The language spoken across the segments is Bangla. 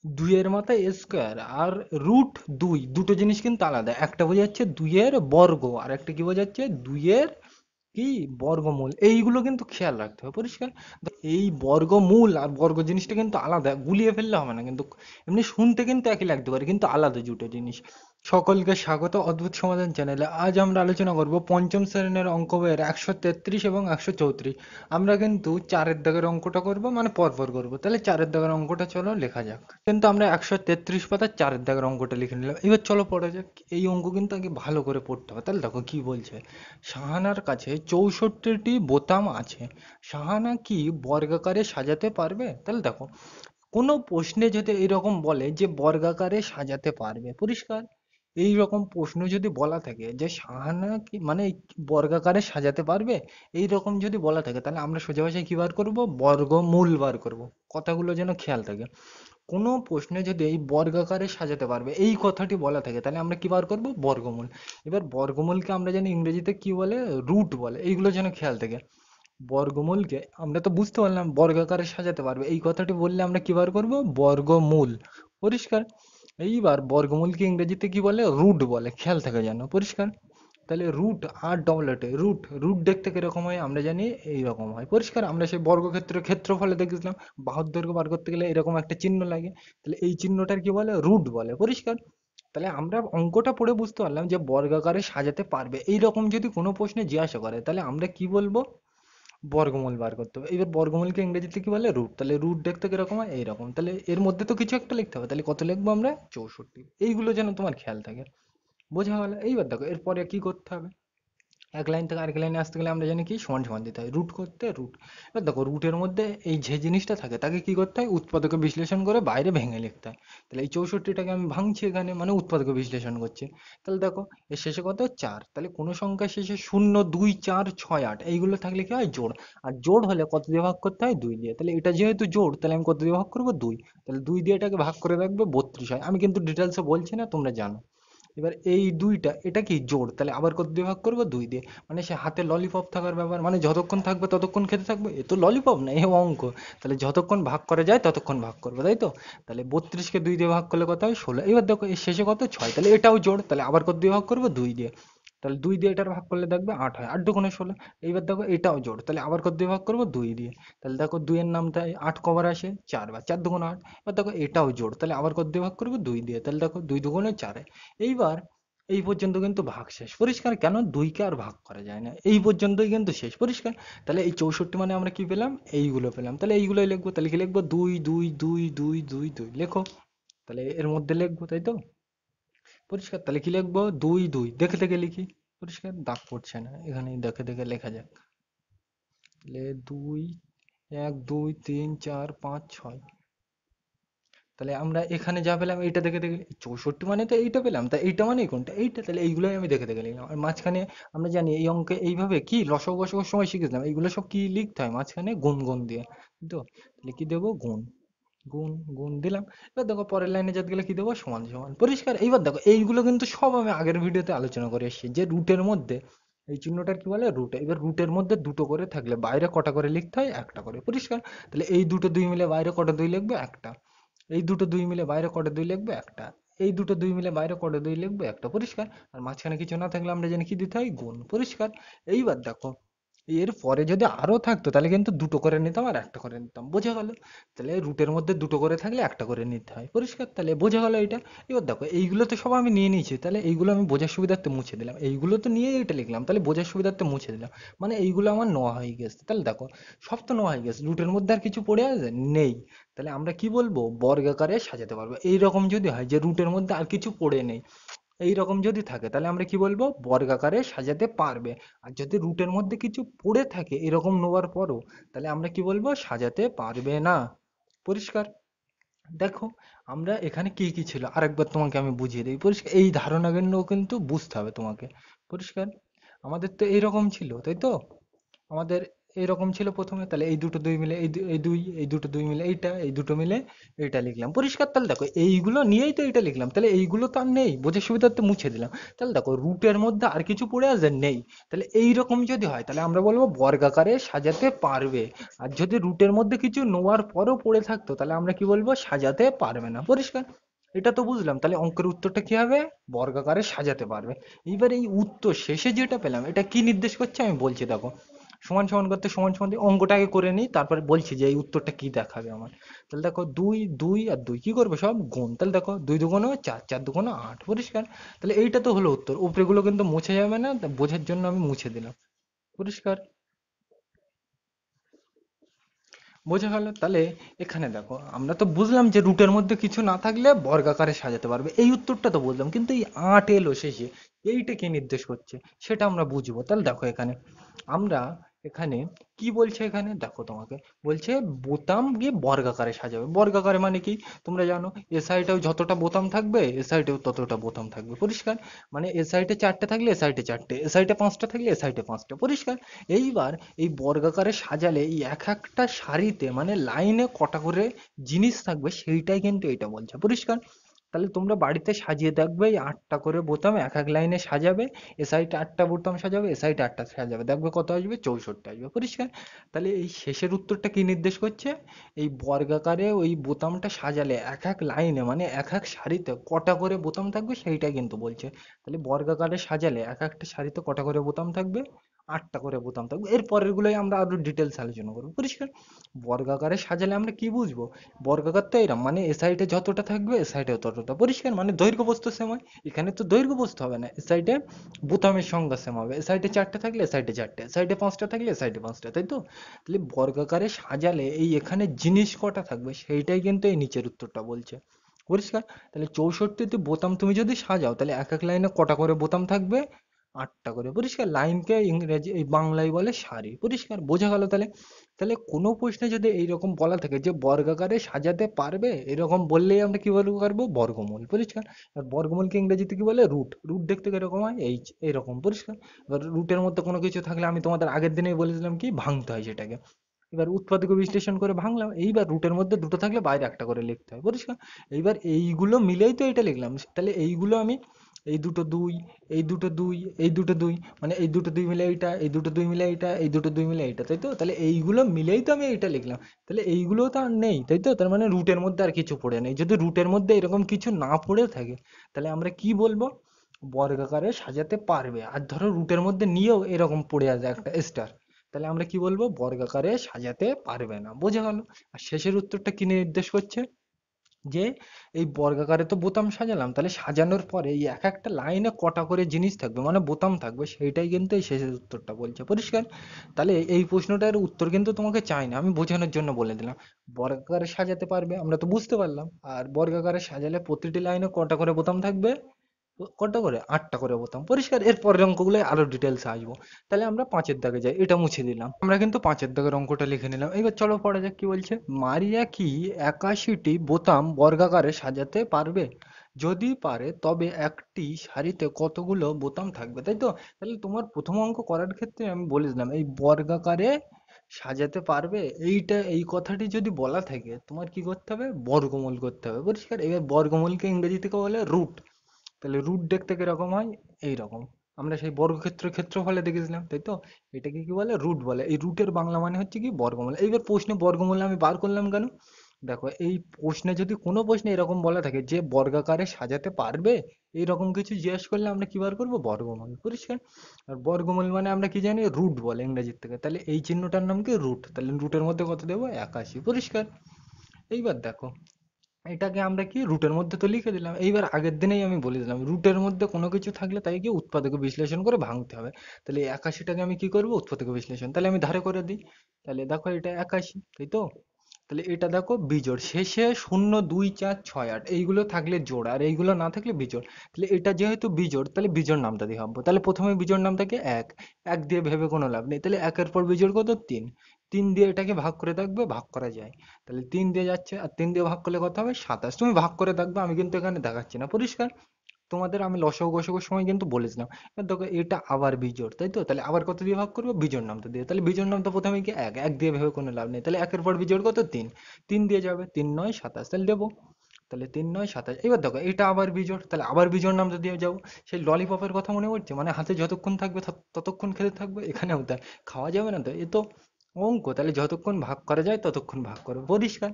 দুইয়ের মাথায় স্কোয়ার আর রুট দুই, দুটো জিনিস কিন্তু আলাদা। একটা বোঝাচ্ছে দুইয়ের বর্গ, আর একটা কি বোঝাচ্ছে দুইয়ের কি বর্গমূল। এইগুলো কিন্তু খেয়াল রাখতে হবে, পরিষ্কার? এই বর্গমূল আর বর্গ জিনিসটা কিন্তু আলাদা, গুলিয়ে ফেললে হবে না কিন্তু। এমনি শুনতে কিন্তু একই লাগতে পারে, কিন্তু আলাদা দুটো জিনিস। সকলকে স্বাগত অদ্ভুত সমাধান চ্যানেলে। আজ আমরা আলোচনা করব পঞ্চম শ্রেণীর অঙ্ক বইয়ের 133 এবং 134। আমরা কিন্তু চারের দাগের অঙ্কটা করব, মানে পরপর করব। তাহলে চারের দাগের অঙ্কটা চলো লেখা যাক। কিন্তু আমরা 133 পাতার চারের দাগের অঙ্কটা লিখে নিলাম। এবার চলো পড়া যাক। এই অঙ্ক কিন্তু আগে ভালো করে পড়তে হবে। তাহলে দেখো কি বলছে। শাহানার কাছে 64টি বোতাম আছে। শাহানা কি বর্গাকারে সাজাতে পারবে? তাহলে দেখো, কোনো প্রশ্নে যদি এরকম বলে যে বর্গাকারে সাজাতে পারবে, পরিষ্কার? এই রকম প্রশ্ন যদি বলা থাকে যে শাহানা কি মানে বর্গাকারে সাজাতে পারবে, এই রকম যদি বলা থাকে, তাহলে আমরা সোজা ভাষায় কি বার করব? বর্গমূল বার করব। কথাগুলো যেন খেয়াল থাকে। কোনো প্রশ্নে যদি এই বর্গাকারে সাজাতে পারবে এই কথাটি বলা থাকে, তাহলে আমরা কি বার করব? বর্গমূল। এবার বর্গমূলকে আমরা জানি ইংরেজিতে কি বলে? রুট বলে। এইগুলো যেন খেয়াল থাকে। বর্গমূলকে আমরা তো বুঝতে পারলাম বর্গাকারে সাজাতে পারবে, এই কথাটি বললে আমরা কি বার করব? বর্গমূল। পরিষ্কার? এইবার বর্গমূলকে ইংরেজিতে কি বলে? রুট বলে। খেয়াল থাকে যেন, পরিষ্কার? তাহলে রুট আর ডবল এটে রুট, রুট দেখতে কিরকম হয় আমরা জানি? এইরকম হয়, পরিষ্কার? আমরা সেই বর্গক্ষেত্রের ক্ষেত্রফলে দেখেছিলাম বাহুর দৈর্ঘ্য বার করতে গেলে এরকম একটা চিহ্ন লাগে। তাহলে এই চিহ্নটার কি বলে? রুট বলে, পরিষ্কার? তাহলে আমরা অঙ্কটা পড়ে বুঝতে পারলাম যে বর্গাকারে সাজাতে পারবে এই রকম যদি কোনো প্রশ্নে জিজ্ঞাসা করে, তাহলে আমরা কি বলবো? বর্গমূল বার করতে হবে। এবার বর্গমূলকে ইংরেজিতে কি বলে? রুট। তাহলে রুট দেখতে কিরকম হয়? এইরকম। তাহলে এর মধ্যে তো কিছু একটা লিখতে হবে। তাহলে কত লিখবো আমরা? 64। এইগুলো যেন তোমার খেয়াল থাকে। বোঝা গেল? এইবার দেখো এরপরে কি করতে হবে। এক লাইন থেকে আরেক লাইনে আসতে গেলে আমরা জানি কি সমান সমান দিতে হয়, রুট করতে রুট। এবার দেখো রুটের মধ্যে এই যে জিনিসটা থাকে তাকে কি করতে হয়? উৎপাদকে বিশ্লেষণ করে বাইরে ভেঙে লিখতে হয়। তাহলে এই 64টাকে আমি ভাঙছি এখানে, মানে উৎপাদকে বিশ্লেষণ করছি। তাহলে দেখো এর শেষে কত? 4। তাহলে কোনো সংখ্যার শেষে 0, 2, 4, 6, 8 এইগুলো থাকলে কি হয়? জোড়। আর জোড় হলে কত দিয়ে ভাগ করতে হয়? 2 দিয়ে। তাহলে এটা যেহেতু জোড়, তাহলে আমি কত দিয়ে ভাগ করবো? 2। তাহলে 2 দিয়ে এটাকে ভাগ করে রাখবে 32 হয়। আমি কিন্তু ডিটেলসে বলছি না, তোমরা জানো। এবার এই দুইটা এটা কি জোড়, তাহলে আবার কত দিয়ে ভাগ করবো? 2 দিয়ে। মানে সে হাতে ললিপপ থাকার ব্যাপার, মানে যতক্ষণ থাকবে ততক্ষণ খেতে থাকবে। এ তো ললিপপ না, এ অঙ্ক। তাহলে যতক্ষণ ভাগ করা যায় ততক্ষণ ভাগ করবো, তাই তো? তাহলে 32কে 2 দিয়ে ভাগ করলে কত হয়? 16। এবার দেখো এর শেষে কত? 6। তাহলে এটাও জোড়, তাহলে আবার কত দিয়ে ভাগ করবো? 2 দিয়ে। তাহলে 2 দিয়ে এটার ভাগ করলে দেখবে 8 হয়, 8 দুগুণে 16। এইবার দেখো এটাও জোড়, তাহলে আবার কত দিয়ে ভাগ করবো? 2 দিয়ে। তাহলে দেখো 2 এর নামটা 8 কবার আসে? 4 বার, 4 দুগুণ 8। এবার দেখো এটাও জোড়, তাহলে আবার কত দিয়ে ভাগ করবো? 2 দিয়ে। তাহলে দেখো 2 দুগুণে 4 হয়। এইবার এই পর্যন্ত কিন্তু ভাগ শেষ, পরিষ্কার? কেন? 2কে আর ভাগ করা যায় না, এই পর্যন্তই কিন্তু শেষ, পরিষ্কার? তাহলে এই 64 মানে আমরা কি পেলাম? এইগুলো পেলাম। তাহলে এইগুলোই লিখবো। তাহলে কি লিখবো? 2, 2, 2, 2, 2, 2 লেখো। তাহলে এর মধ্যে লিখবো, তাই তো? পরিষ্কার? তাহলে কি লিখবো? 2, 2 দেখে দেখে লিখি। পরিষ্কার? দাগ পড়ছে না এখানে, দেখে দেখে লেখা যাক। তাহলে 2, 1, 2, 3, 4, 5, 6। তাহলে আমরা এখানে যা পেলাম এইটা দেখে দেখে 64 মানে তো এইটা পেলাম, তা এইটা মানে কোনটা? এইটা। তাহলে এইগুলোই আমি দেখে দেখে লিখলাম। আর মাঝখানে আমরা জানি এই অঙ্কে এইভাবে কি লসাগু গসাগুর সময় শিখেছিলাম, এইগুলো সব কি লিখতে হয় মাঝখানে? গুণ গুণ দিয়ে। তো তাহলে কি দেবো? গুণ। গুণ গুণ দিলাম। এবার দেখো পরের লাইনে যেতে গেলে কি দেবো? সমান সমান। পরিষ্কার? এইবার দেখো এইগুলো কিন্তু সব আমি আগের ভিডিওতে আলোচনা করে এসেছি যে রুটের মধ্যে এই চিহ্নটার কি বলে? রুট। এবার রুটের মধ্যে দুটো করে থাকলে বাইরে কটা করে লিখতে হয়? একটা করে, পরিষ্কার? তাহলে এই দুটো দুই মিলে বাইরে কটা দুই লিখবে? একটা। এই দুটো দুই মিলে বাইরে কটা দুই লিখবে? একটা। এই দুটো দুই মিলে বাইরে কটা দুই লিখবে? একটা, পরিষ্কার? আর মাঝখানে কিছু না থাকলে আমরা জানি কি দিতে হয়? গুণ, পরিষ্কার? এইবার দেখো এর পরে যদি আরো থাকতো তাহলে কিন্তু দুটো করে নিতাম আর একটা করে নিতাম, বোঝা গেল? তাহলে রুটের মধ্যে দুটো করে থাকলে একটা করে নিতে হয়, পরিষ্কার? তাহলে বোঝা গেল এটা। এবার দেখো এইগুলো তো সব আমি নিয়ে নিয়েছি, তাহলে এইগুলো আমি বোঝার সুবিধার্থে মুছে দিলাম। এইগুলো তো নিয়ে এটা লিখলাম, তাহলে বোঝার সুবিধার্থে মুছে দিলাম। মানে এইগুলো আমার নেওয়া হয়ে গেছে। তাহলে দেখো সব তো নেওয়া হয়ে গেছে, রুটের মধ্যে আর কিছু পড়ে আছে? নেই। তাহলে আমরা কি বলবো? বর্গাকারে সাজাতে পারবো। এইরকম যদি হয় যে রুটের মধ্যে আর কিছু পড়ে নেই, এই রকম যদি থাকে, তাহলে আমরা কি বলবো? বর্গাকারে সাজাতে পারবে। আর যদি রুটের মধ্যে কিছু পড়ে থাকে এরকম নেওয়ার পরও, তাহলে আমরা কি বলবো? সাজাতে পারবে না। পরিষ্কার? দেখো আমরা এখানে কি কি ছিল আরেকবার তোমাকে আমি বুঝিয়ে দিই, পরিষ্কার? এই ধারণাগুলো কিন্তু বুঝতে হবে তোমাকে, পরিষ্কার? আমাদের তো এইরকম ছিল, তাই তো? আমাদের এইরকম ছিল প্রথমে, তাহলে এই দুটো দুই মিলে এই দুই, এই দুটো দুই মিলে এইটা, এই দুটো মিলে এইটা লিখলাম পরিষ্কার। তাহলে দেখো এইগুলো নিয়েই তো এইটা লিখলাম, তাহলে এইগুলো তো আর নেই, বোঝার সুবিধার্থে মুছে দিলাম। তাহলে দেখো রুটের মধ্যে আর কিছু পড়ে আছে নেই। তাহলে এইরকম যদি হয় তাহলে আমরা বলবো বর্গাকারে সাজাতে পারবে। আর যদি রুটের মধ্যে কিছু নেওয়ার পরও পড়ে থাকতো তাহলে আমরা কি বলবো, সাজাতে পারবে না। পরিষ্কার? এটা তো বুঝলাম, তাহলে অঙ্কের উত্তরটা কি হবে, বর্গাকারে সাজাতে পারবে। এইবার এই উত্তর শেষে যেটা পেলাম এটা কি নির্দেশ করছে আমি বলছি, দেখো সমান সমান করতে সমান সমান দিয়ে অঙ্কটা আগে করে নিই, তারপরে বলছি যে এই উত্তরটা কি দেখাবে আমার। তাহলে দেখো দুই দুই আর দুই কি করবে, সব গুণ। তাহলে দেখো দুই দুগুণ চার, চার দুগুণ আট, পরিষ্কার? তাহলে এইটা তো হলো উত্তর, উপরেগুলো কিন্তু মুছে যাবে না, তা বোঝার জন্য আমি মুছে দিলাম। পরিষ্কার? বোঝা গেল? তাহলে এখানে দেখো আমরা তো বুঝলাম যে রুটের মধ্যে কিছু না থাকলে বর্গাকারে সাজাতে পারবে, এই উত্তরটা তো বুঝলাম, কিন্তু এই আট এলো শেষে, এইটা কি নির্দেশ করছে সেটা আমরা বুঝবো। তাহলে দেখো এখানে আমরা এখানে কি বলছে, এখানে দেখো তোমাকে বলছে বোতাম গিয়ে বর্গাকারে সাজাবে। বর্গাকারে মানে কি তোমরা জানো, এ সাইডেও যতটা বোতাম থাকবে এ সাইডেও ততটা বোতাম থাকবে। পরিষ্কার? মানে এ সাইডে চারটে থাকলে এ সাইডে চারটে, এ সাইডে পাঁচটা থাকলে এ সাইডে পাঁচটা। পরিষ্কার? এইবার এই বর্গাকারে সাজালে এই এক একটা সারিতে মানে লাইনে কটা করে জিনিস থাকবে সেইটাই কিন্তু এটা বলছে। পরিষ্কার? তাহলে তোমরা বাড়িতে সাজিয়ে দেখবে এই আটটা করে বোতাম এক এক লাইনে সাজাবে, এ সাইডে আটটা বোতাম সাজাবে, এ সাইডে আটটা সাজাবে, দেখবে কত আসবে, 64 আসবে। পরিষ্কার? তাহলে এই শেষের উত্তরটা কি নির্দেশ করছে, এই বর্গাকারে ওই বোতামটা সাজালে এক এক লাইনে মানে এক এক সারিতে কটা করে বোতাম থাকবে সেইটাই কিন্তু বলছে। তাহলে বর্গাকারে সাজালে এক একটা সারিতে কটা করে বোতাম থাকবে, আটটা করে বোতাম থাকবে। এর পরের গুলোই আমরা আরো ডিটেলস আলোচনা করবো। পরিষ্কার? বর্গাকারে সাজালে আমরা কি বুঝবো, বর্গাকার তো এরম মানে এ সাইডে যতটা থাকবে এ সাইডেও ততটা। পরিষ্কার? মানে দৈর্ঘ্য প্রস্থ সেম হয়, এখানে তো দৈর্ঘ্য প্রস্থ হবে না, এ সাইডে বোতামের সংখ্যা সেম হবে, এ সাইডে চারটে থাকলে এ সাইডে চারটে, এ সাইডে পাঁচটা থাকলে এ সাইডে পাঁচটা, তাই তো? তাহলে বর্গাকারে সাজালে এই এখানে জিনিস কটা থাকবে সেইটাই কিন্তু এই নিচের উত্তরটা বলছে। পরিষ্কার? তাহলে 64তে বোতাম তুমি যদি সাজাও তাহলে এক এক লাইনে কটা করে বোতাম থাকবে, আটটা করে। পরিষ্কার? লাইনকে ইংরেজি এই বাংলায় বলে সারি। পরিষ্কার? বোঝা গেল? তাহলে তাহলে কোনো প্রশ্নে যদি এইরকম বলা থাকে যে বর্গাকারে সাজাতে পারবে, এরকম বললেই আমরা কি বলতে পারবো, বর্গমূল। পরিষ্কার? আর বর্গমূলকে ইংরেজিতে কি বলে, রুট। রুট দেখতে কিরকম হয়, এই এইরকম। পরিষ্কার? এবার রুটের মধ্যে কোনো কিছু থাকলে আমি তোমাদের আগের দিনেই বলেছিলাম কি ভাঙতে হয় সেটাকে। এবার উৎপাদক বিশ্লেষণ করে ভাঙলাম, এইবার রুটের মধ্যে দুটো থাকলে বাইরে একটা করে লিখতে হয়। পরিষ্কার? এইবার এইগুলো মিলেই তো এটা লিখলাম, তাহলে এইগুলো আমি এই দুটো দুই, এই দুটো দুই, এই দুটো দুই, মানে এই দুটো দুই মিলে এইটা, এই দুটো দুই মিলে এইটা, এই দুটো দুই মিলে এইটা, তাই তো? তাহলে এইগুলো মিলেই তো আমি এইটা লিখলাম। তাহলে এইগুলো তো আর নেই, তাই তো? তার মানে রুটের মধ্যে আর কিছু পড়ে নেই। যদি রুটের মধ্যে এরকম কিছু না পড়ে থাকে তাহলে আমরা কি বলবো, বর্গাকারে সাজাতে পারবে। আর ধরো রুটের মধ্যে নিয়েও এরকম পড়ে আছে একটা স্টার, তাহলে আমরা কি বলবো, বর্গাকারে সাজাতে পারবে না। বোঝা গেল? আর শেষের উত্তরটা কি নির্দেশ করছে, যে এই বর্গাকারে তো বোতাম সাজালাম, তাহলে সাজানোর পরে এই এক একটা লাইনে কটা করে জিনিস থাকবে মানে বোতাম থাকবে, সেইটাই কিন্তু এই শেষের উত্তরটা বলছে। পরিষ্কার? তাহলে এই প্রশ্নটার উত্তর কিন্তু তোমাকে চাই না, আমি বোঝানোর জন্য বলে দিলাম। বর্গাকারে সাজাতে পারবে আমরা তো বুঝতে পারলাম, আর বর্গাকারে সাজালে প্রতিটি লাইনে কটা করে বোতাম থাকবে, কটা করে, আটটা করে বোতাম। পরিষ্কার? এর পরের অঙ্কগুলো আরো ডিটেলস আসবো। তাহলে আমরা পাঁচের দাগে যাই, এটা মুছে দিলাম, আমরা কিন্তু পাঁচের দাগের অঙ্কটা লিখে নিলাম। এবার চলো পড়া যাক কি বলছে। মারিয়া কি 81টি বোতাম বর্গাকারে সাজাতে পারবে, যদি পারে তবে একটি সারিতে কতগুলো বোতাম থাকবে, তাই তো? তাহলে তোমার প্রথম অঙ্ক করার ক্ষেত্রে আমি বলেছিলাম এই বর্গাকারে সাজাতে পারবে, এইটা এই কথাটি যদি বলা থাকে তোমার কি করতে হবে, বর্গমূল করতে হবে। পরিষ্কার? এবার বর্গমূলকে ইংরেজি থেকে বলে রুট। তাহলে রুট দেখতে কিরকম হয়, এইরকম। আমরা সেই বর্গক্ষেত্রের ক্ষেত্রফলে দেখেছিলাম, তাই তো? এটাকে কি বলে, রুট বলে। এই রুটের বাংলা মানে হচ্ছে কি, বর্গমূল। এইবার প্রশ্নে বর্গমূল আমি বার করলাম কেন, দেখো এই প্রশ্নে যদি কোনো প্রশ্নে এরকম বলা থাকে যে বর্গাকারে সাজাতে পারবে, এইরকম কিছু জিজ্ঞেস করলে আমরা কি বার করবো, বর্গমূল। পরিষ্কার? আর বর্গমূল মানে আমরা কি জানি, রুট বলে ইংরেজির থেকে। তাহলে এই চিহ্নটার নাম কি, রুট। তাহলে রুটের মধ্যে কত দেবো, 81। পরিষ্কার? এইবার দেখো এটাকে আমরা কি রুটের মধ্যে তো লিখে দিলাম, এইবার আগের দিনেই আমি বলে দিলাম রুটের মধ্যে কোনো কিছু থাকলে তাই কি উৎপাদকে বিশ্লেষণ করে ভাঙতে হবে। তাহলে এই 81টাকে আমি কি করবো, উৎপাদক বিশ্লেষণ, তাহলে আমি ধারে করে দিই। তাহলে দেখো এটা 81, তাই তো? তাহলে এটা দেখো বিজোড়, শেষে 0 2 4 6 8 এইগুলো থাকলে জোড় আর এইগুলো না থাকলে বিজোড়। তাহলে এটা যেহেতু বিজোড় তাহলে বিজোড় নামটা দিয়ে ভাববো। তাহলে প্রথমে বিজোড় নামটাকে এক, এক দিয়ে ভেবে কোনো লাভ নেই। তাহলে একের পর বিজোড় কত, তিন। তিন দিয়ে এটাকে ভাগ করে দেখবে, ভাগ করা যায়। তাহলে তিন দিয়ে যাচ্ছে, আর তিন দিয়ে ভাগ করলে কত হবে, 27। তুমি ভাগ করে দেখবে, আমি কিন্তু এখানে দেখাচ্ছি না। পরিষ্কার? তোমাদের আমি লসাগু গসাগুর সময় কিন্তু বলেছিলাম। এবার দেখো এটা আবার বিজোড়, তাই তো? তাহলে আবার কত দিয়ে ভাগ করবো? বিজোড় নামটা দিয়ে। তাহলে বিজোড় নামটা প্রথমে কি এক, এক দিয়ে ভেবে কোনো লাভ নেই। তাহলে একের পর বিজোড় কত? তিন। তিন দিয়ে যাবে, তিন নয় সাতাশ, তাহলে দেবো। তাহলে তিন নয় সাতাশ। এবার দেখো এটা আবার বিজোড়, তাহলে আবার বিজোড় নামটা দিয়ে যাবো। সেই ললিপপের কথা মনে পড়ছে? মানে হাতে যতক্ষণ থাকবে ততক্ষণ খেতে থাকবে, এখানেও তাই। খাওয়া যাবে না তো, এ তো অঙ্ক। তাহলে যতক্ষণ ভাগ করা যায় ততক্ষণ ভাগ করো, পরিষ্কার?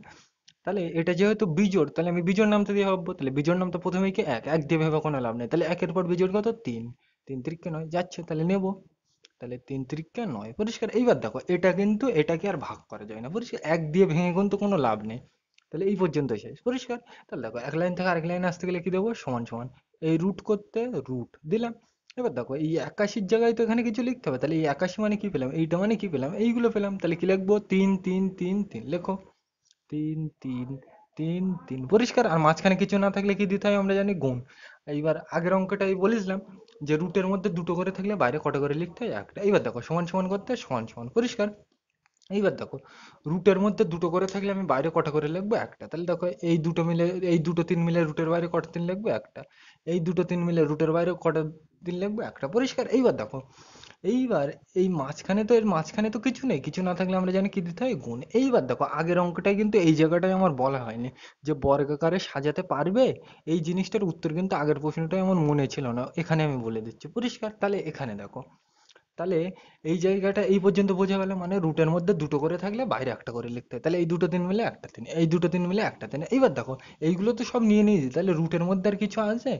তাহলে এটা যেহেতু বিজোড়, তাহলে আমি বিজোড় নামটা দিয়ে ভাববো। তাহলে বিজোড় নামটা প্রথমে কি এক, এক দিয়ে ভেবে কোনো লাভ নেই। তাহলে একের পর বিজোড় কত? তিন। তিন তিরিকে নয়, যাচ্ছে, তাহলে নেবো। তাহলে তিন তিরিকে নয়, পরিষ্কার? এইবার দেখো এটা কিন্তু এটাকে আর ভাগ করা যায় না, পরিষ্কার? এক দিয়ে ভেঙে কিন্তু কোনো লাভ নেই। তাহলে এই পর্যন্ত শেষ, পরিষ্কার? তাহলে দেখো এক লাইন থেকে আরেক লাইনে আসতে গেলে কি দেবো? সমান সমান। এই রুট করতে রুট দিলাম। এবার দেখো এই 81 জায়গায় তো এখানে কিছু লিখতে হবে। তাহলে এই 81 মানে কি পেলাম? এইটা মানে কি পেলাম? এইগুলো পেলাম। তাহলে কি লিখবো? তিন তিন তিন তিন লেখো। তিন তিন তিন তিন, পরিষ্কার? আর মাঝখানে কিছু না থাকলে কি দিতে হয় আমরা জানি? গুণ। এইবার আগের অঙ্কটাই বলেছিলাম যে রুটের মধ্যে দুটো করে থাকলে বাইরে কটা করে লিখতে হয়? একটা। এইবার দেখো সমান সমান করতে সমান সমান, পরিষ্কার? এইবার দেখো রুটের মধ্যে দুটো করে থাকলে আমি বাইরে কটা করে লিখবো? একটা। তাহলে দেখো এই দুটো মিলে, এই দুটো তিন মিলে রুটের বাইরে কটা তিন লিখবো? একটা। এই দুটো তিন মিলে রুটের বাইরে কটা তিন লিখবো? একটা, পরিষ্কার? এইবার দেখো এইবার এই মাঝখানে তো, এর মাঝখানে তো কিছু নেই, কিছু না থাকলে আমরা জানি কি দিতে হয়? গুণ। এইবার দেখো আগের অঙ্কটাই কিন্তু এই জায়গাটায় আমার বলা হয়নি যে বর্গাকারে সাজাতে পারবে। এই জিনিসটার উত্তর কিন্তু আগের প্রশ্নটাই আমার মনে ছিল না, এখানে আমি বলে দিচ্ছি, পরিষ্কার? তাহলে এখানে দেখো, তাহলে এই জায়গাটা এই পর্যন্ত বোঝা গেল। মানে রুটের মধ্যে দুটো করে থাকলে বাইরে একটা করে লিখতে হয়। তাহলে এই দুটো তিন মিলে একটা তিন, এই দুটো তিন মিলে একটা তিন। এইবার দেখো এইগুলো তো সব নিয়ে নিয়েছি, তাহলে রুটের মধ্যে আর কিছু আছে?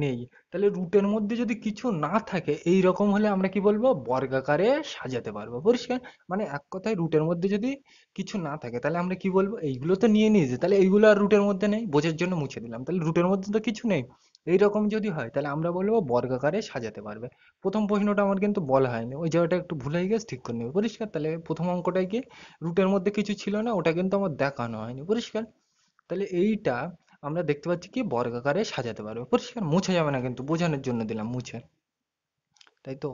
নেই। তাহলে রুটের মধ্যে যদি কিছু না থাকে এই রকম হলে আমরা কি বলবো? বর্গাকারে সাজাতে পারবো, পরিষ্কার? মানে এক কথায় রুটের মধ্যে যদি কিছু না থাকে তাহলে আমরা কি বলবো? এইগুলো তো নিয়ে নিয়েছি, তাহলে এইগুলো আর রুটের মধ্যে নেই, বোঝার জন্য মুছে দিলাম। তাহলে রুটের মধ্যে তো কিছু নেই। এইরকম যদি হয় তাহলে আমরা বলবো বর্গাকারে সাজাতে পারবে। প্রথম প্রশ্নটা আমার কিন্তু বলা হয়নি, ওই জায়গাটা একটু ভুল হয়ে গেছে, ঠিক করে নেবে, পরিষ্কার? তাহলে প্রথম অঙ্কটায় কি রুটের মধ্যে কিছু ছিল না, ওটা কিন্তু আমার দেখানো হয়নি, পরিষ্কার? তাহলে এইটা আমরা দেখতে পাচ্ছি কি বর্গাকারে সাজাতে পারবে, পরিষ্কার? মুছে যাবে না কিন্তু, বোঝানোর জন্য দিলাম মুছে, তাই তো?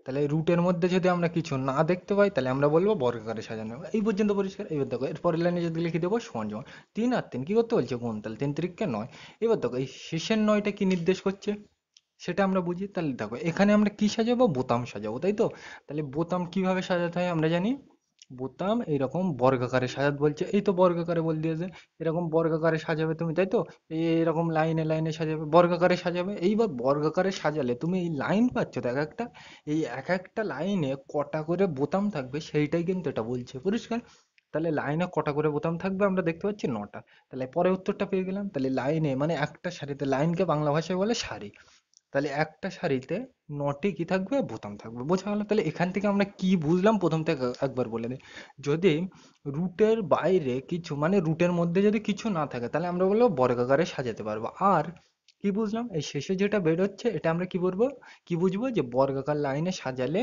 তাহলে রুটের মধ্যে যদি আমরা কিছু না দেখতে পাই তাহলে আমরা বলবো বর্গাকারে সাজানো। এই পর্যন্ত পরিষ্কার? এবার দেখো এর পরের লাইনে যদি লিখে দেবো সমান সমান। তিন আর তিন কি করতে বলছে? গুণ। তাহলে তিন তিরিকে নয়। এবার দেখো এই শেষের নয়টা কি নির্দেশ করছে সেটা আমরা বুঝি। তাহলে দেখো এখানে আমরা কি সাজাবো? বোতাম সাজাবো, তাই তো? তাহলে বোতাম কিভাবে সাজাতে হয় আমরা জানি। বোতাম এইরকম বর্গাকারে সাজাতে বলছে, এই তো বর্গাকারে বল দিয়েছে। এরকম বর্গাকারে সাজাবে তুমি, তাই তো? এরকম লাইনে লাইনে সাজাবে, বর্গাকারে সাজাবে। এইবার বর্গাকারে সাজালে তুমি এই লাইন পাচ্ছ তো এক একটা, এই এক একটা লাইনে কটা করে বোতাম থাকবে সেইটাই কিন্তু এটা বলছে, পরিষ্কার? তাহলে লাইনে কটা করে বোতাম থাকবে আমরা দেখতে পাচ্ছি? নটা। তাহলে পরে উত্তরটা পেয়ে গেলাম। তাহলে লাইনে মানে একটা সারিতে, লাইনকে বাংলা ভাষায় বলে সারি। তাহলে একটা সারিতে নটি কি থাকবে? বোতাম থাকবে, বোঝা গেল? তাহলে এখান থেকে আমরা কি বুঝলাম প্রথম থেকে একবার বলে দিই। যদি রুটের বাইরে কিছু, মানে রুটের মধ্যে যদি কিছু না থাকে তাহলে আমরা বলবো বর্গাকারে সাজাতে পারবো। আর কি বুঝলাম? এই শেষে যেটা বের হচ্ছে এটা আমরা কি বলবো, কি বুঝবো? যে বর্গাকার লাইনে সাজালে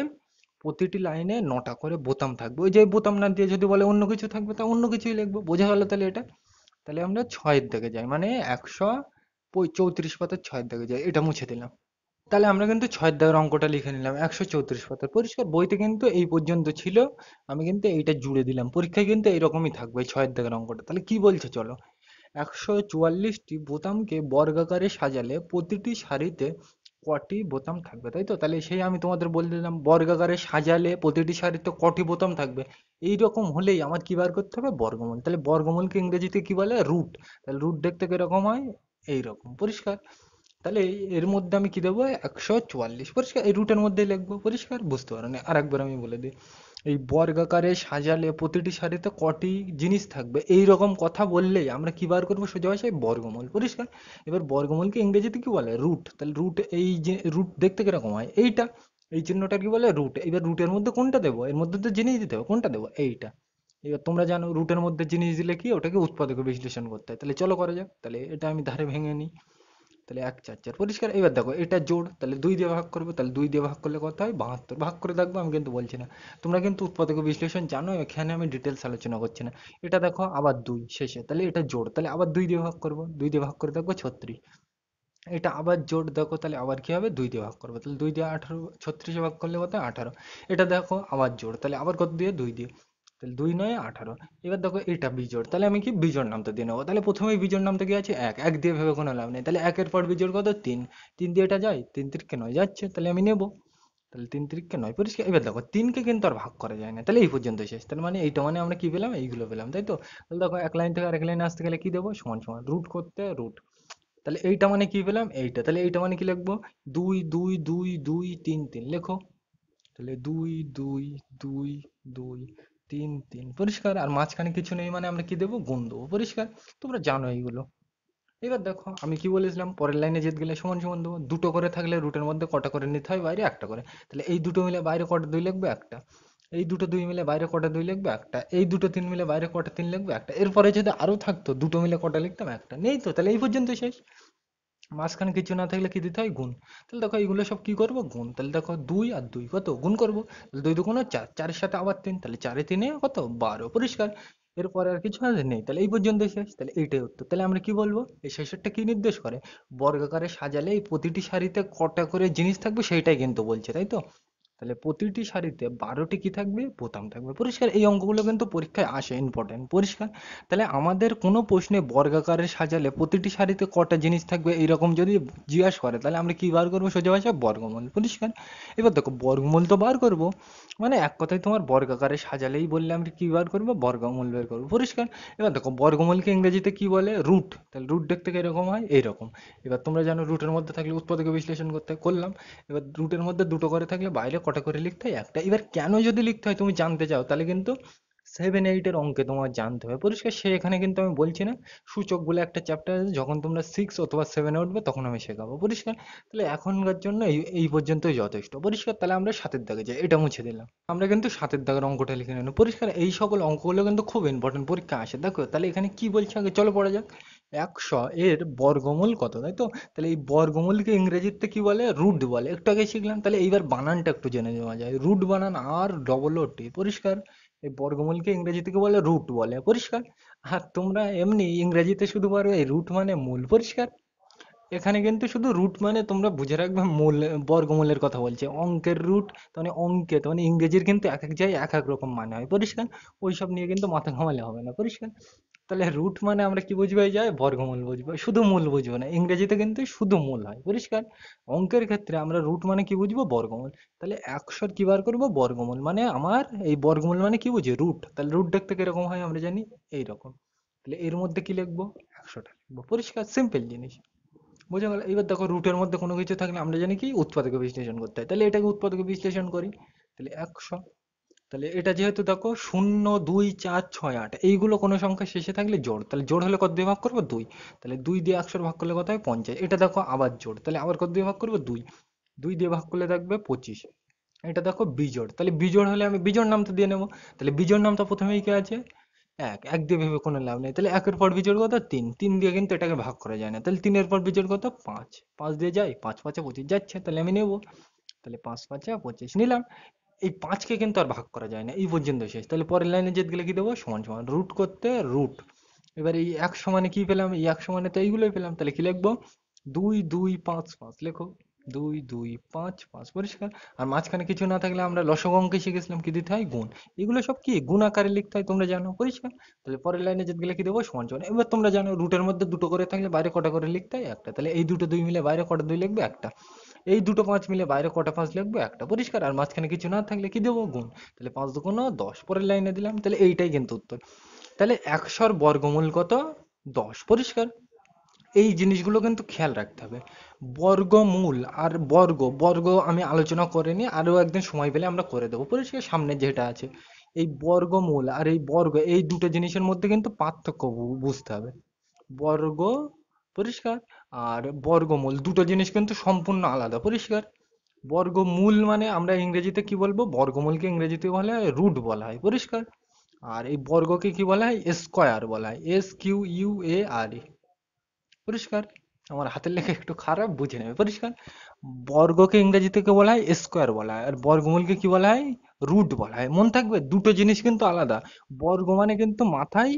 প্রতিটি লাইনে নটা করে বোতাম থাকবে। ওই যে বোতাম না দিয়ে যদি বলে অন্য কিছু থাকবে তা অন্য কিছুই লিখবো, বোঝা গেল? তাহলে এটা, তাহলে আমরা ছয়ের দিকে যাই, মানে 134 পাতার ছয়ের দিকে যাই, এটা মুছে দিলাম। তাহলে আমরা কিন্তু ছয়ের দাগের অঙ্কটা লিখে নিলাম 134 পাতার, পরিষ্কার? বইতে কিন্তু এই পর্যন্ত ছিল, আমি কিন্তু এইটা জুড়ে দিলাম। পরীক্ষায় কিন্তু এইরকমই থাকবে এই ছয়ের দাগের অঙ্কটা। তাহলে কি বলছে চলো, 144টি বোতামকে বর্গাকারে সাজালে প্রতিটি সারিতে কটি বোতাম থাকবে, তাই তো? তাহলে সেই আমি তোমাদের বলে দিলাম বর্গাকারে সাজালে প্রতিটি সারিতে কটি বোতাম থাকবে। এই রকম হলেই আমার কি বার করতে হবে? বর্গমূল। তাহলে বর্গমূলকে ইংরেজিতে কি বলে? রুট। তাহলে রুট দেখতে কিরকম হয়? এইরকম, পরিষ্কার? তাহলে এর মধ্যে আমি কি দেবো? 144, পরিষ্কার? এই রুটের মধ্যে লিখবো, পরিষ্কার? বুঝতে পারো না? আর একবার আমি বলে দিই, এই বর্গাকারে সাজালে প্রতিটি সারিতে কটি জিনিস থাকবে, এই রকম কথা বললেই আমরা কি বার করবো? সোজা ভাষায় বর্গমূল, পরিষ্কার? এবার বর্গমূলকে ইংরেজিতে কি বলে? রুট। তাহলে রুট, এই যে রুট দেখতে কিরকম হয়? এইটা, এই চিহ্নটা কি বলে? রুট। এবার রুটের মধ্যে কোনটা দেবো? এর মধ্যে তো জিনিস দিতে হবে, কোনটা দেবো? এইটা। এবার তোমরা জানো রুটের মধ্যে জিনিস দিলে কি ওটাকে উৎপাদকে বিশ্লেষণ করতে হয়। তাহলে চলো করা যাক। তাহলে এটা আমি ধারে ভেঙে নিই। তাহলে এক চার চার, পরিষ্কার? এবার দেখো এটা জোড়, তাহলে দুই দিয়ে ভাগ করবো। তাহলে দুই দিয়ে ভাগ করলে কত হয়? 72। ভাগ করে দেখবো, আমি কিন্তু বলছি না। তোমরা কিন্তু উৎপাদক বিশ্লেষণ জানো, এখানে আমি ডিটেলস আলোচনা করছি না। এটা দেখো আবার দুই শেষে, তাহলে এটা জোড়, তাহলে আবার দুই দিয়ে ভাগ করবো। দুই দিয়ে ভাগ করে দেখবো 36। এটা আবার জোড়, দেখো তাহলে আবার কি হবে? দুই দিয়ে ভাগ করবো। তাহলে দুই দিয়ে 18, 36 ভাগ করলে কত হয়? 18। এটা দেখো আবার জোড়, তাহলে আবার কত দিয়ে? দুই দিয়ে। তাহলে 2 9 18। এবার দেখো এটা বিজোড়, তাহলে আমি কি বিজোড় নামটা দিয়ে নেবো। তাহলে প্রথমেই বিজোড় নামটা কি আছে, এক, এক দিয়ে ভেবে কোনো লাভ নেই। তাহলে একের পর বিজোড় কত, 3, 3 দিয়ে এটা যায়, 3 3 9 যাচ্ছে, তাহলে আমি নেবো। তাহলে 3 3 9 পরিষ্কার। এবার দেখো 3কে কিন্তু আর ভাগ করা যায় না, তাহলে এই পর্যন্ত শেষ। তার মানে এইটা মানে আমরা কি পেলাম, এইগুলো পেলাম, তাই তো। তাহলে দেখো এক লাইন থেকে আরেক লাইনে আসতে গেলে কি দেবো, সমান সমান রুট করতে রুট। তাহলে এইটা মানে কি পেলাম, এইটা। তাহলে এইটা মানে কি লিখবো, 2 2 2 2 3 3 লেখো। তাহলে 2 2 2 2 3 3 পরিষ্কার। আর মাঝখানে কিছু নেই মানে আমরা কি দেবো, গুণ দেবো, পরিষ্কার। তোমরা জানো এইগুলো। এবার দেখো আমি কি বলেছিলাম, পরের লাইনে যেতে গেলে সমান সমান দেবো। দুটো করে থাকলে রুটের মধ্যে কটা করে নিতে হয়, বাইরে একটা করে। তাহলে এই দুটো মিলে বাইরে কটা 2 লিখবে, একটা। এই দুটো 2 মিলে বাইরে কটা 2 লিখবে, একটা। এই দুটো 3 মিলে বাইরে কটা 3 লিখবে, একটা। এরপরে যদি আরো থাকতো দুটো মিলে কটা লিখতাম, একটা। নেই তো, তাহলে এই পর্যন্ত শেষ। মাঝখানে কিছু না থাকলে কি দিতে হয়, গুণ। তাহলে দেখো এইগুলো সব কি করবো, গুণ। তাহলে দেখো 2 আর 2 কত, গুণ করবো। তাহলে 2 2 4, 4-এর সাথে আবার 3, তাহলে 4 এ 3 কত, 12, পরিষ্কার। এরপরে আর কিছু আছে নেই, তাহলে এই পর্যন্ত শেষ। তাহলে এইটাই উত্তর। তাহলে আমরা কি বলবো, এই শেষেরটা কি নির্দেশ করে, বর্গাকারে সাজালে এই প্রতিটি সারিতে কটা করে জিনিস থাকবে সেইটাই কিন্তু বলছে, তাই তো। তাহলে প্রতিটি সারিতে 12টি কি থাকবে, বোতাম থাকবে, পরিষ্কার। এই অঙ্কগুলো কিন্তু পরীক্ষায় আসে, ইম্পর্টেন্ট, পরিষ্কার। তাহলে আমাদের কোনো প্রশ্নে বর্গাকারে সাজালে প্রতিটি সারিতে কটা জিনিস থাকবে এইরকম যদি জিজ্ঞাসা করে, তাহলে আমরা কি বার করবো, সোজা ভাষা বর্গমূল, পরিষ্কার। এবার দেখো বর্গমূল তো বার করব, মানে এক কথায় তোমার বর্গাকারে সাজালেই বললে আমরা কি বার করবো, বর্গমূল বের করবো, পরিষ্কার। এবার দেখো বর্গমূলকে ইংরেজিতে কি বলে, রুট। তাহলে রুট দেখতে এরকম হয়, এইরকম। এবার তোমরা জানো রুটের মধ্যে থাকলে উৎপাদকে বিশ্লেষণ করতে হয়, করলাম। এবার রুটের মধ্যে দুটো করে থাকলে বাইরে কটা করে লিখতে হয়, একটা। এবার কেন যদি লিখতে হয় তুমি জানতে চাও, তাহলে কিন্তু 7 8 অঙ্কে তোমার জানতে হবে, পরিষ্কার। সে এখানে কিন্তু আমি বলছি না, সূচক বলে একটা চ্যাপ্টার আছে, যখন তোমরা 6 অথবা 7 উঠবে তখন আমি শেখাবো, পরিষ্কার। তাহলে এখনকার জন্য এই এই পর্যন্তই যথেষ্ট, পরিষ্কার। তাহলে আমরা 7-এর দাগে যাই, এটা মুছে দিলাম। আমরা কিন্তু 7-এর দাগের অঙ্কটা লিখে নেব, পরিষ্কার। এই সকল অঙ্কগুলো কিন্তু খুব ইম্পর্টেন্ট, পরীক্ষা আসে, দেখো। তাহলে এখানে কি বলছে আগে চলো পড়া যাক। 100 এর বর্গমূল কত, তাই তো। তাহলে এই বর্গমূলকে ইংরেজিতে কি বলে, রুট বলে, একটু আগে শিখলাম। তাহলে এইবার বানানটা একটু জেনে নেওয়া যায়, রুট বানান আর ডবল ও টি, পরিষ্কার। এই বর্গমূলকে ইংরেজিতে কি বলে, রুট বলে, পরিষ্কার। আর তোমরা এমনি ইংরেজিতে শুধু পারবে এই রুট মানে মূল, পরিষ্কার। এখানে কিন্তু শুধু রুট মানে তোমরা বুঝে রাখবে মূল, বর্গমূলের কথা বলছে, অঙ্কের রুট। মানে অঙ্কে তো মানে ইংরেজির কিন্তু এক এক জায়গায় এক এক রকম মানে হয়, পরিষ্কার। ওইসব নিয়ে কিন্তু মাথা ঘামালে হবে না, পরিষ্কার। তাহলে রুট মানে আমরা কি বুঝবো, এই যায় বর্গমূল বুঝবো, শুধু মূল বুঝবো না। ইংরেজিতে কিন্তু শুধু মূল হয়, পরিষ্কার। অঙ্কের ক্ষেত্রে আমরা রুট মানে কি বুঝবো, বর্গমূল। তাহলে 100 কি বার করবো, বর্গমূল। মানে আমার এই বর্গমূল মানে কি বুঝি, রুট। তাহলে রুট দেখতে কিরকম হয় আমরা জানি, এইরকম। তাহলে এর মধ্যে কি লিখবো, 100টা লিখবো, পরিষ্কার, সিম্পল জিনিস। বোঝা গেল। এবার দেখো রুটের মধ্যে কোনো কিছু থাকলে আমরা জানি কি উৎপাদকে বিশ্লেষণ করতে হয়, তাহলে এটাকে উৎপাদকে বিশ্লেষণ করি। তাহলে 100। তাহলে এটা যেহেতু দেখো 0 2 4 6 8 এইগুলো কোনো সংখ্যা শেষে থাকলে জোড়, তাহলে জোড় হলে কত দিয়ে ভাগ করবো, 2। তাহলে 2 দিয়ে 100 ভাগ করলে কত হয়, 50। এটা দেখো আবার জোড়, তাহলে আবার কত দিয়ে ভাগ করবো, 2। 2 দিয়ে ভাগ করলে থাকবে 25। এটা দেখো বিজোড়, তাহলে বিজোড় হলে আমি বিজোড় নামটা দিয়ে নেবো। তাহলে বিজোড় নামটা প্রথমেই কি আছে, এক, এক দিয়ে ভেবে কোনো লাভ নেই। তাহলে একের পর বিজোড় কত, 3, 3 দিয়ে কিন্তু এটাকে ভাগ করা যায় না। তাহলে 3-এর পর বিজোড় কত, 5, 5 দিয়ে যায়, 5 5 25 যাচ্ছে, তাহলে আমি নেবো। তাহলে 5 5 25 নিলাম। এই 5কে কিন্তু আর ভাগ করা যায় না, এই পর্যন্ত শেষ। তাহলে পরের লাইনে যেতে গেলে কি দেবো, সমান সমান রুট করতে রুট। এবার এই 100 মানে কি পেলাম, এই 100 মানে তো এইগুলোই পেলাম, তাহলে কি লিখবো, 2 2 5 5 লেখো। 2 2 5 5 পরিষ্কার। আর মাঝখানে কিছু না থাকলে আমরা লসগু অঙ্কে শিখেছিলাম কি দিতে হয়, গুণ। এগুলো সব কি গুণ আকারে লিখতে হয়, তোমরা জানো, পরিষ্কার। তাহলে পরের লাইনে যেতে গেলে কি দেবো, সমান সমান। এবার তোমরা জানো রুটের মধ্যে দুটো করে থাকলে বাইরে কটা করে লিখতে হয়, একটা। তাহলে এই দুটো 2 মিলে বাইরে কটা 2 লিখবে, একটা। এই দুটো 5 মিলে বাইরে কটা 5 লিখবো, একটা, পরিষ্কার। আর মাঝখানে কিছু না থাকলে কি দেবো, গুণ। তাহলে 5 দুগুণ 10, পরের লাইনে দিলাম। তাহলে এইটাই কিন্তু উত্তর। তাহলে 100 বর্গমূল কত, 10, পরিষ্কার। এই জিনিসগুলো কিন্তু খেয়াল রাখতে হবে। বর্গমূল আর বর্গ, বর্গ আমি আলোচনা করিনি, আরো একদিন সময় পেলে আমরা করে দেবো, পরিষ্কার। সামনে যেটা আছে এই বর্গমূল আর এই বর্গ, এই দুটো জিনিসের মধ্যে কিন্তু পার্থক্য বুঝতে হবে। বর্গ, পরিষ্কার। আর বর্গমূল দুটো জিনিস কিন্তু সম্পূর্ণ আলাদা, পরিষ্কার। বর্গমূল মানে আমরা ইংরেজিতে কি বলবো, বর্গমূলকে ইংরেজিতে বলা হয় রুট বলা হয়, পরিষ্কার। আর এই বর্গকে কি বলা হয়, স্কোয়ার বলা হয়, SQUARE, পরিষ্কার। আমার হাতের লেখা একটু খারাপ, বুঝে নেবে, পরিষ্কার। বর্গকে ইংরেজিতে কি বলা হয়, স্কোয়ার বলা হয়। আর বর্গমূলকে কি বলা হয়, রুট বলা হয়। মন থাকবে, দুটো জিনিস কিন্তু আলাদা। বর্গ মানে কিন্তু মাথায়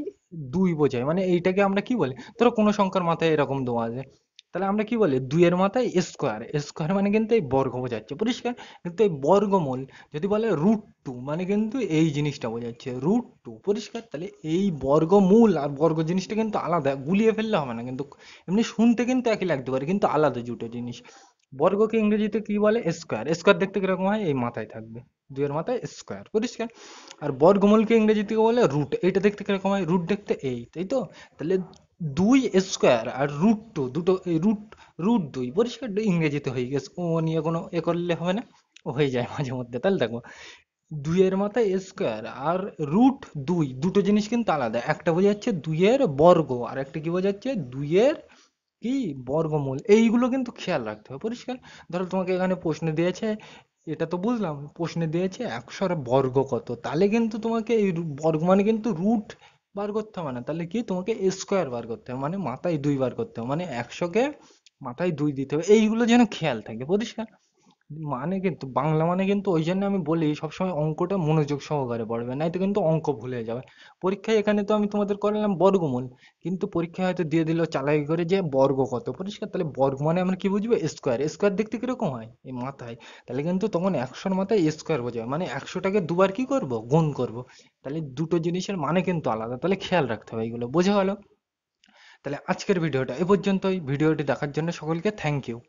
2 বোঝায়, মানে এইটাকে আমরা কি বলি, ধরো কোনো সংখ্যার মাথায় এরকম দেওয়া আছে, তাহলে আমরা কি বলি, দুইয়ের মাথায় স্কোয়ার, স্কোয়ার মানে কিন্তু এই বর্গ বোঝাচ্ছে, পরিষ্কার। কিন্তু এই বর্গমূল যদি বলে রুট টু, মানে কিন্তু এই জিনিসটা বোঝাচ্ছে রুট টু, পরিষ্কার। তাহলে এই বর্গমূল আর বর্গ জিনিসটা কিন্তু আলাদা, গুলিয়ে ফেললে হবে না কিন্তু, এমনি শুনতে কিন্তু একই লাগতে পারে কিন্তু আলাদা দুটো জিনিস। বর্গকে ইংরেজিতে কি বলে, স্কোয়ার। স্কোয়ার দেখতে কিরকম হয়, এই মাথায় থাকবে, দুইয়ের মাথায় স্কোয়ার, পরিষ্কার। আর বর্গমূলকে ইংরেজিতে বলে রুট, এইটা দেখতে কিরকম হয়, রুট দেখতে এই, তাই তো। তাহলে দুই স্কোয়ার আর রুট টু, দুটো এই রুট, রুট দুই, পরিষ্কার, ইংরেজিতে হয়ে গেছে, ও নিয়ে কোনো এ করলে হবে না, ও হয়ে যায় মাঝে মধ্যে। তাহলে দেখো, দুইয়ের মাথায় স্কোয়ার আর রুট দুই, দুটো জিনিস কিন্তু আলাদা, একটা বোঝাচ্ছে দুইয়ের বর্গ আর একটা কি বোঝাচ্ছে দুইয়ের কি বর্গমূল। এইগুলো কিন্তু খেয়াল রাখতে হবে, পরিষ্কার। ধরো তোমাকে এখানে প্রশ্ন দিয়েছে, এটা তো বুঝলাম, প্রশ্নে দিয়েছে একশোর বর্গ কত, তাহলে কিন্তু তোমাকে এই বর্গ মানে কিন্তু রুট বার করতে হবে না, তাহলে কি তোমাকে স্কোয়ার বার করতে হবে, মানে মাথায় দুই বার করতে হবে, মানে একশোকে মাথায় দুই দিতে হবে, এইগুলো যেন খেয়াল থাকে, পরিষ্কার। মানে কিন্তু বাংলা মানে কিন্তু ওই জন্য আমি বলি সবসময় অঙ্কটা মনোযোগ সহকারে পড়বে, নাই তো কিন্তু অঙ্ক ভুলে যাবে। পরীক্ষায় এখানে তো আমি তোমাদের করলাম বর্গমূল, কিন্তু পরীক্ষায় হয়তো দিয়ে দিল চালাকি করে যে বর্গ কত, পরিষ্কার। তাহলে বর্গ মানে আমরা কি বুঝবো, স্কোয়ার। স্কোয়ার দেখতে কিরকম হয়, এই মাথায়, তাহলে কিন্তু তখন একশোর মাথায় স্কোয়ার বোঝাবে, মানে একশোটাকে দুবার কি করব, গুণ করব। তাহলে দুটো জিনিসের মানে কিন্তু আলাদা, তাহলে খেয়াল রাখতে হবে, এইগুলো বোঝা গেল। তাহলে আজকের ভিডিওটা এ পর্যন্তই, ভিডিওটি দেখার জন্য সকলকে থ্যাংক ইউ।